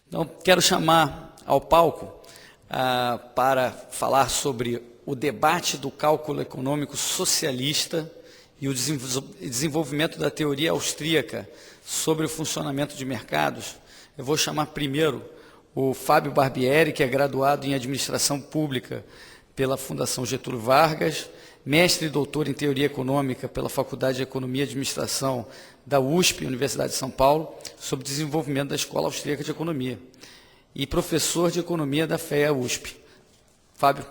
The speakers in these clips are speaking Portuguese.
Então, quero chamar ao palco para falar sobre o debate do cálculo econômico socialista e o desenvolvimento da teoria austríaca sobre o funcionamento de mercados. Eu vou chamar primeiro o Fábio Barbieri, que é graduado em Administração Pública pela Fundação Getúlio Vargas, mestre e doutor em Teoria Econômica pela Faculdade de Economia e Administração da USP, Universidade de São Paulo, sobre desenvolvimento da Escola Austríaca de Economia, e professor de Economia da FEA USP. Fábio.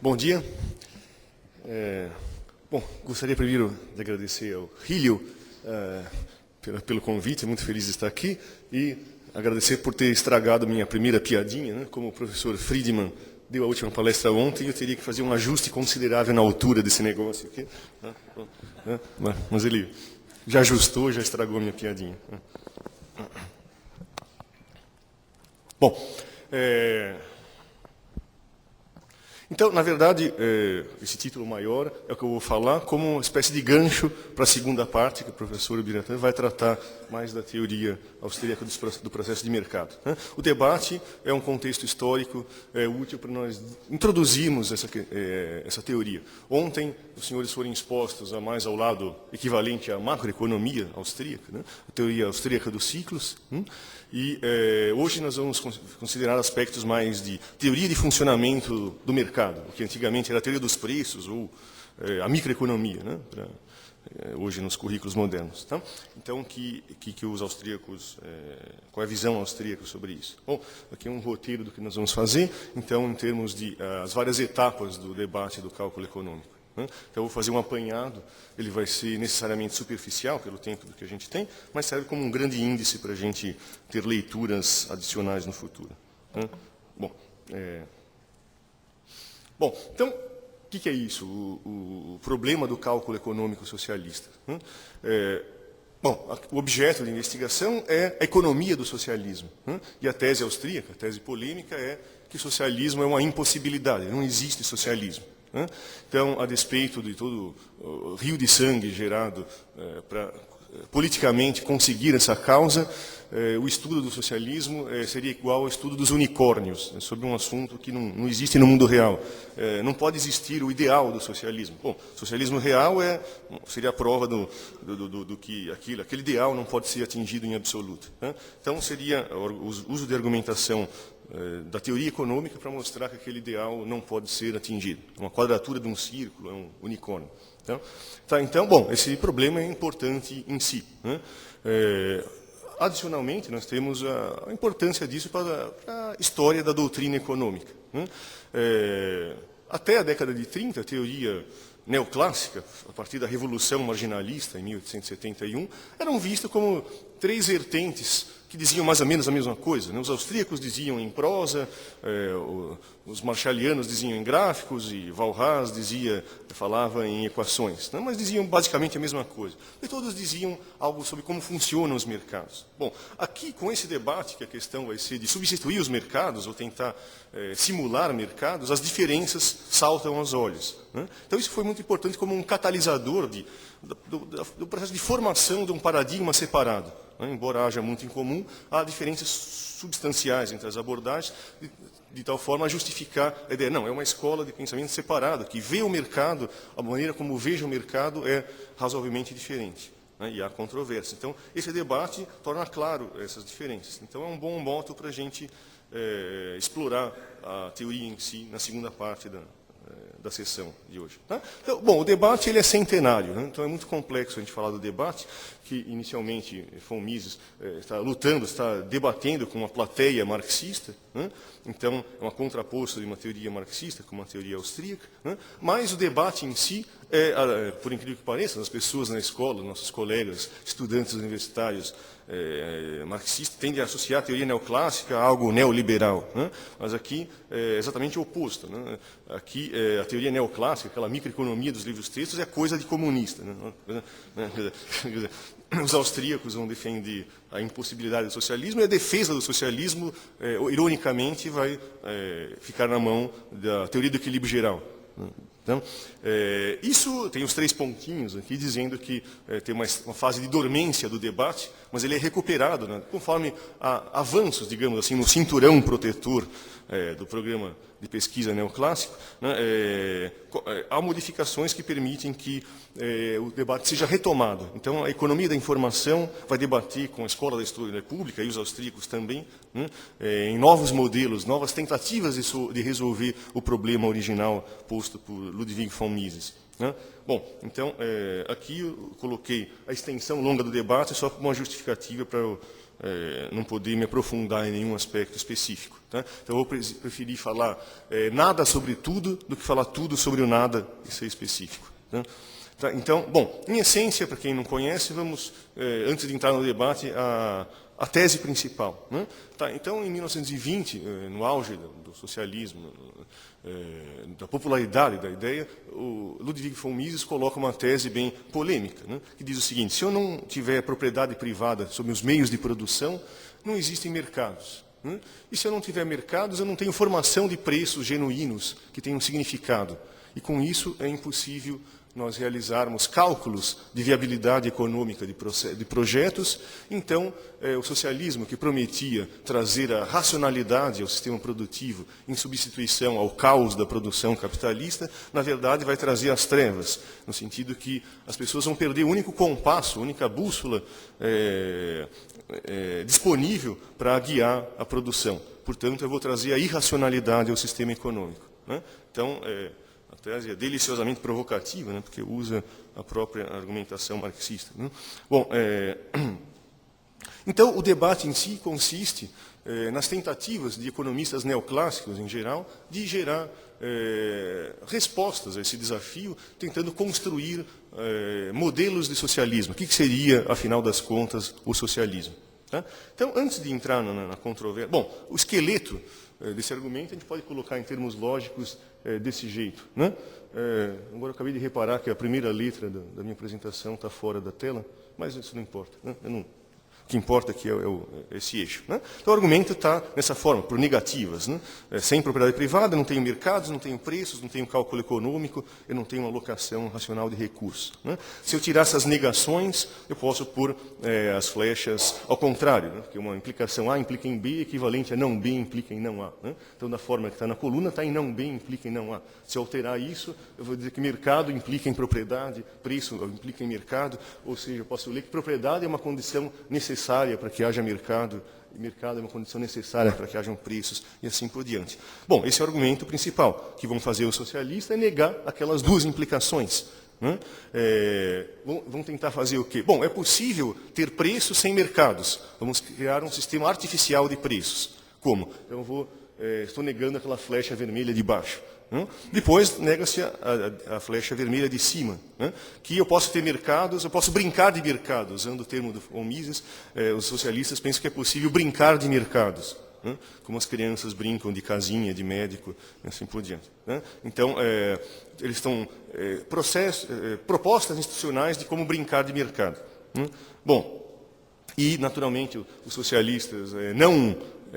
Bom dia. Gostaria primeiro de agradecer ao Rílio pelo convite, muito feliz de estar aqui, e agradecer por ter estragado minha primeira piadinha, né? Como o professor Friedman deu a última palestra ontem, eu teria que fazer um ajuste considerável na altura desse negócio aqui. Mas ele já ajustou, já estragou a minha piadinha. Então, na verdade, esse título maior é o que eu vou falar como uma espécie de gancho para a segunda parte, que o professor Biratan vai tratar mais da teoria austríaca do processo de mercado. O debate é um contexto histórico útil para nós introduzirmos essa teoria. Ontem, os senhores foram expostos a mais ao lado equivalente à macroeconomia austríaca, né? A teoria austríaca dos ciclos, e hoje nós vamos considerar aspectos mais de teoria de funcionamento do mercado, o que antigamente era a teoria dos preços ou a microeconomia, né? Hoje nos currículos modernos. Tá? Então, que os austríacos, qual é a visão austríaca sobre isso? Bom, aqui é um roteiro do que nós vamos fazer, então, em termos de as várias etapas do debate do cálculo econômico. Então, eu vou fazer um apanhado, ele vai ser necessariamente superficial, pelo tempo que a gente tem, mas serve como um grande índice para a gente ter leituras adicionais no futuro. Então, o que é isso, o problema do cálculo econômico socialista? O objeto de investigação é a economia do socialismo. E a tese austríaca, a tese polêmica, é que socialismo é uma impossibilidade, não existe socialismo. Então, a despeito de todo o rio de sangue gerado para politicamente conseguir essa causa, o estudo do socialismo seria igual ao estudo dos unicórnios, sobre um assunto que não existe no mundo real. Não pode existir o ideal do socialismo. Bom, o socialismo real seria a prova do que aquele ideal não pode ser atingido em absoluto. Então, seria o uso de argumentação da teoria econômica para mostrar que aquele ideal não pode ser atingido. Uma quadratura de um círculo é um unicórnio. Então, esse problema é importante em si. Adicionalmente, nós temos a importância disso para a história da doutrina econômica. Até a década de 30, a teoria neoclássica, a partir da Revolução Marginalista, em 1871, eram vistas como três vertentes que diziam mais ou menos a mesma coisa. Os austríacos diziam em prosa, os marshallianos diziam em gráficos, e Walras falava em equações. Mas diziam basicamente a mesma coisa. E todos diziam algo sobre como funcionam os mercados. Bom, aqui, com esse debate, que a questão vai ser de substituir os mercados, ou tentar simular mercados, as diferenças saltam aos olhos. Então, isso foi muito importante como um catalisador do processo de formação de um paradigma separado. Embora haja muito em comum, há diferenças substanciais entre as abordagens, de tal forma a justificar a ideia. Não, é uma escola de pensamento separado, que vê o mercado, a maneira como veja o mercado é razoavelmente diferente. E há controvérsia. Então, esse debate torna claro essas diferenças. Então, é um bom modo para a gente explorar a teoria em si na segunda parte da sessão de hoje. Então, o debate ele é centenário, então é muito complexo a gente falar do debate, que inicialmente von Mises está debatendo com uma plateia marxista, então é uma contraposta de uma teoria marxista com uma teoria austríaca, mas o debate em si por incrível que pareça, as pessoas na escola, nossos colegas, estudantes universitários marxistas, tendem a associar a teoria neoclássica a algo neoliberal. Mas aqui é exatamente o oposto. Aqui, a teoria neoclássica, aquela microeconomia dos livros-textos, é coisa de comunista. Os austríacos vão defender a impossibilidade do socialismo, e a defesa do socialismo, ironicamente, vai ficar na mão da teoria do equilíbrio geral. Então, isso tem os 3 pontinhos aqui dizendo que tem uma fase de dormência do debate, mas ele é recuperado, né, conforme avanços, digamos assim, no cinturão protetor do programa de pesquisa neoclássico, né, há modificações que permitem que o debate seja retomado. Então, a economia da informação vai debater com a Escola da História Pública e os austríacos também, né, em novos modelos, novas tentativas de resolver o problema original posto por Ludwig von Mises. Né? Bom, então, aqui eu coloquei a extensão longa do debate só como uma justificativa para eu não poder me aprofundar em nenhum aspecto específico. Tá? Então, eu vou preferir falar nada sobre tudo do que falar tudo sobre o nada e ser específico. Tá? Tá, então, bom, em essência, para quem não conhece, vamos, antes de entrar no debate, a tese principal. Né? Tá, então, em 1920, no auge do socialismo, da popularidade da ideia, o Ludwig von Mises coloca uma tese bem polêmica, né? Que diz o seguinte: se eu não tiver propriedade privada sobre os meios de produção, não existem mercados. Né? E se eu não tiver mercados, eu não tenho formação de preços genuínos que tenham significado. E com isso é impossível nós realizarmos cálculos de viabilidade econômica de projetos. Então, o socialismo, que prometia trazer a racionalidade ao sistema produtivo em substituição ao caos da produção capitalista, na verdade vai trazer as trevas, no sentido que as pessoas vão perder o único compasso, a única bússola disponível para guiar a produção. Portanto, eu vou trazer a irracionalidade ao sistema econômico. Né? Então, a tese é deliciosamente provocativa, né, porque usa a própria argumentação marxista. Né? Bom, então, o debate em si consiste nas tentativas de economistas neoclássicos, em geral, de gerar respostas a esse desafio, tentando construir modelos de socialismo. O que seria, afinal das contas, o socialismo? Tá? Então, antes de entrar na controvérsia... Bom, o esqueleto desse argumento a gente pode colocar em termos lógicos desse jeito. Né? Agora, eu acabei de reparar que a primeira letra da minha apresentação está fora da tela, mas isso não importa. Né? O que importa aqui é esse eixo. Né? Então, o argumento está nessa forma, por negativas. Né? Sem propriedade privada, não tenho mercados, não tenho preços, não tenho cálculo econômico, eu não tenho uma alocação racional de recursos. Né? Se eu tirar essas negações, eu posso pôr as flechas ao contrário, né? Porque uma implicação A implica em B, equivalente a não B implica em não A. Né? Então, da forma que está na coluna, está em não B implica em não A. Se eu alterar isso, eu vou dizer que mercado implica em propriedade, preço implica em mercado, ou seja, eu posso ler que propriedade é uma condição necessária para que haja mercado, e mercado é uma condição necessária para que hajam preços, e assim por diante. Bom, esse é o argumento principal, que vão fazer o socialista é negar aquelas duas implicações. Né? Vão tentar fazer o quê? Bom, é possível ter preços sem mercados. Vamos criar um sistema artificial de preços. Como? Então, estou negando aquela flecha vermelha de baixo. Depois, nega-se a flecha vermelha de cima, né? Que eu posso ter mercados, eu posso brincar de mercado, usando o termo do von Mises, os socialistas pensam que é possível brincar de mercados, né? Como as crianças brincam de casinha, de médico, e assim por diante. Né? Então, eles estão propostas institucionais de como brincar de mercado. Né? Bom, e, naturalmente, os socialistas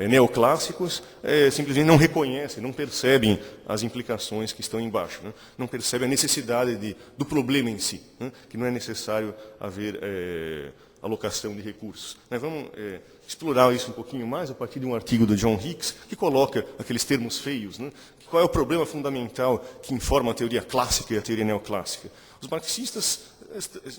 neoclássicos simplesmente não reconhecem, não percebem as implicações que estão embaixo, né? Não percebem a necessidade do problema em si, né? Que não é necessário haver alocação de recursos. Vamos explorar isso um pouquinho mais a partir de um artigo do John Hicks, que coloca aqueles termos feios. Né? Qual é o problema fundamental que informa a teoria clássica e a teoria neoclássica? Os marxistas,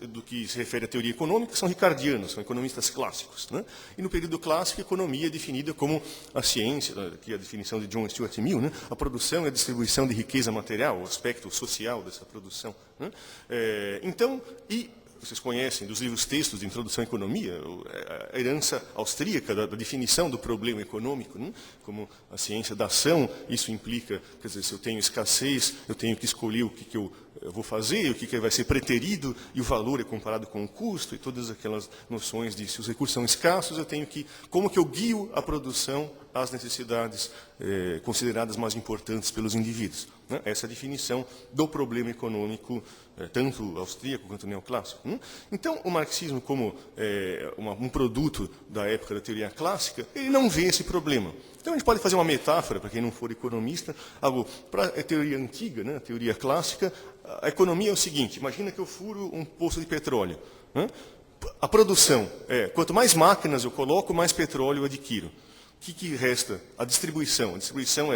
do que se refere à teoria econômica, são ricardianos, são economistas clássicos. Né? E no período clássico, a economia é definida como a ciência, que é a definição de John Stuart Mill, né? A produção e a distribuição de riqueza material, o aspecto social dessa produção. Né? Então, vocês conhecem dos livros textos de introdução à economia, a herança austríaca da definição do problema econômico, né? Como a ciência da ação, isso implica, quer dizer, se eu tenho escassez, eu tenho que escolher o que eu vou fazer, o que vai ser preterido, e o valor é comparado com o custo, e todas aquelas noções de se os recursos são escassos, eu tenho como que eu guio a produção às necessidades consideradas mais importantes pelos indivíduos. né? Essa é a definição do problema econômico, tanto austríaco quanto neoclássico. Então, o marxismo, como um produto da época da teoria clássica, ele não vê esse problema. Então, a gente pode fazer uma metáfora, para quem não for economista, algo para a teoria antiga, né? A teoria clássica. A economia é o seguinte: imagina que eu furo um poço de petróleo, né? A produção quanto mais máquinas eu coloco, mais petróleo eu adquiro. O que resta? A distribuição. A distribuição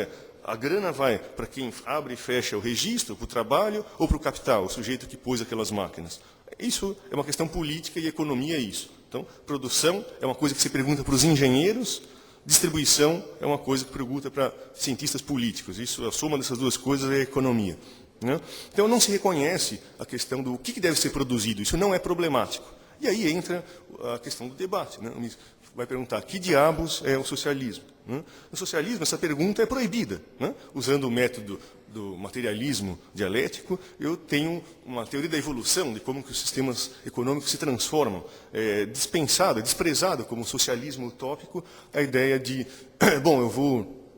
a grana vai para quem abre e fecha o registro, para o trabalho, ou para o capital, o sujeito que pôs aquelas máquinas. Isso é uma questão política e economia é isso. Então, produção é uma coisa que se pergunta para os engenheiros, distribuição é uma coisa que pergunta para cientistas políticos. Isso, a soma dessas duas coisas é a economia, né? Então, não se reconhece a questão do que deve ser produzido. Isso não é problemático. E aí entra a questão do debate, né? Vai perguntar, que diabos é o socialismo? No socialismo, essa pergunta é proibida, né? Usando o método do materialismo dialético, eu tenho uma teoria da evolução, de como que os sistemas econômicos se transformam. É desprezado como socialismo utópico, a ideia de, bom, eu vou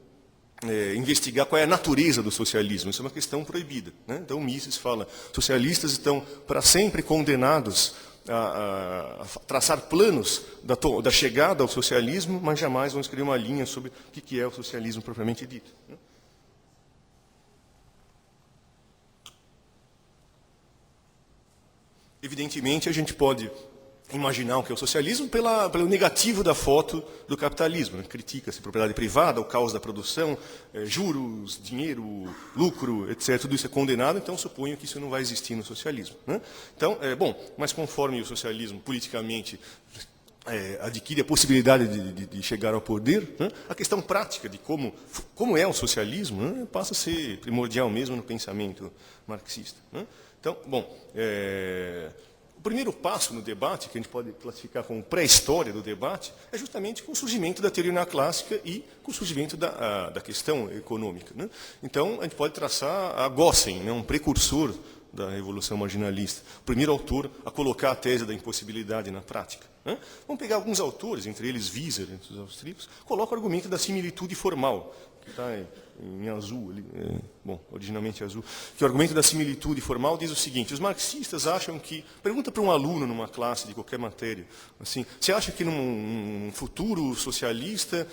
investigar qual é a natureza do socialismo. Isso é uma questão proibida, né? Então, Mises fala, socialistas estão para sempre condenados a traçar planos da chegada ao socialismo, mas jamais vão escrever uma linha sobre o que é o socialismo propriamente dito, né? Evidentemente, a gente pode imaginar o que é o socialismo pelo negativo da foto do capitalismo, né? Critica-se propriedade privada, o caos da produção, juros, dinheiro, lucro, etc. Tudo isso é condenado, então suponho que isso não vai existir no socialismo, né? Então, mas conforme o socialismo politicamente adquire a possibilidade de chegar ao poder, né? A questão prática de como é o socialismo, né? Passa a ser primordial mesmo no pensamento marxista, né? Então, o primeiro passo no debate, que a gente pode classificar como pré-história do debate, é justamente com o surgimento da teoria neoclássica e com o surgimento da questão econômica, né? Então, a gente pode traçar a Gossen, né? Um precursor da Revolução Marginalista, o primeiro autor a colocar a tese da impossibilidade na prática, né? Vamos pegar alguns autores, entre eles Wieser, entre os austríacos, coloca o argumento da similitude formal, que está em azul, ali, originalmente azul, que o argumento da similitude formal diz o seguinte: os marxistas acham que, pergunta para um aluno numa classe de qualquer matéria, assim, você acha que num futuro socialista,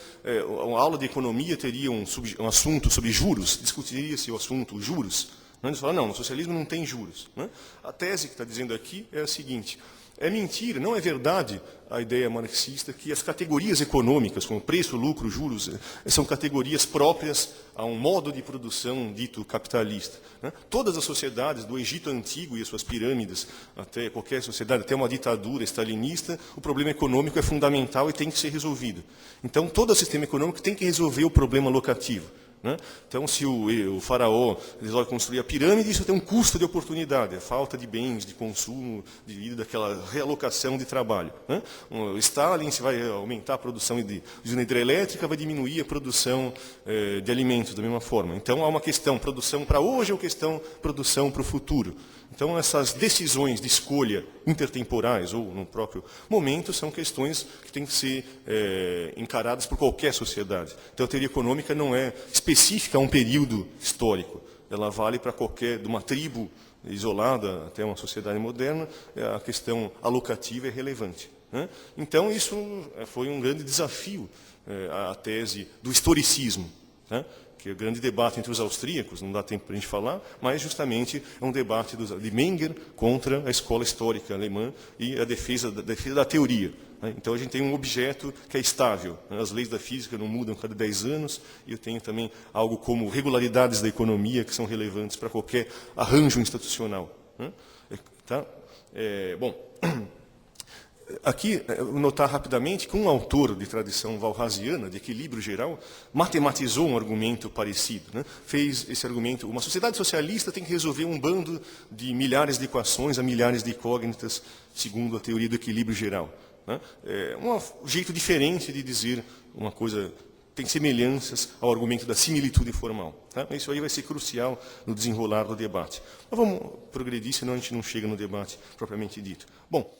uma aula de economia teria um assunto sobre juros, discutiria-se o assunto juros? Eles falam, não, no socialismo não tem juros, né? A tese que está dizendo aqui é a seguinte: é mentira, não é verdade a ideia marxista que as categorias econômicas, como preço, lucro, juros, são categorias próprias a um modo de produção dito capitalista, né? Todas as sociedades, do Egito Antigo e as suas pirâmides, até qualquer sociedade, até uma ditadura stalinista, o problema econômico é fundamental e tem que ser resolvido. Então, todo o sistema econômico tem que resolver o problema locativo, né? Então, se o faraó resolve construir a pirâmide, isso tem um custo de oportunidade, a falta de bens, de consumo, devido àquela realocação de trabalho, né? O Stalin, se vai aumentar a produção de usina hidrelétrica, vai diminuir a produção de alimentos da mesma forma. Então, há uma questão produção para hoje ou questão produção para o futuro. Então, essas decisões de escolha intertemporais ou no próprio momento são questões que têm que ser encaradas por qualquer sociedade. Então, a teoria econômica não é específica a um período histórico. Ela vale para de uma tribo isolada até uma sociedade moderna, a questão alocativa é relevante, né? Então, isso foi um grande desafio, a tese do historicismo, né? Que é o grande debate entre os austríacos, não dá tempo para a gente falar, mas justamente é um debate de Menger contra a escola histórica alemã e a defesa da teoria, né? Então, a gente tem um objeto que é estável, né? As leis da física não mudam cada 10 anos, e eu tenho também algo como regularidades da economia que são relevantes para qualquer arranjo institucional, né? Tá? Aqui, notar rapidamente que um autor de tradição walrasiana, de equilíbrio geral, matematizou um argumento parecido, né? Fez esse argumento: uma sociedade socialista tem que resolver um bando de milhares de equações a milhares de incógnitas, segundo a teoria do equilíbrio geral, né? É um jeito diferente de dizer uma coisa, tem semelhanças ao argumento da similitude formal, tá? Isso aí vai ser crucial no desenrolar do debate. Mas vamos progredir, senão a gente não chega no debate propriamente dito. Bom,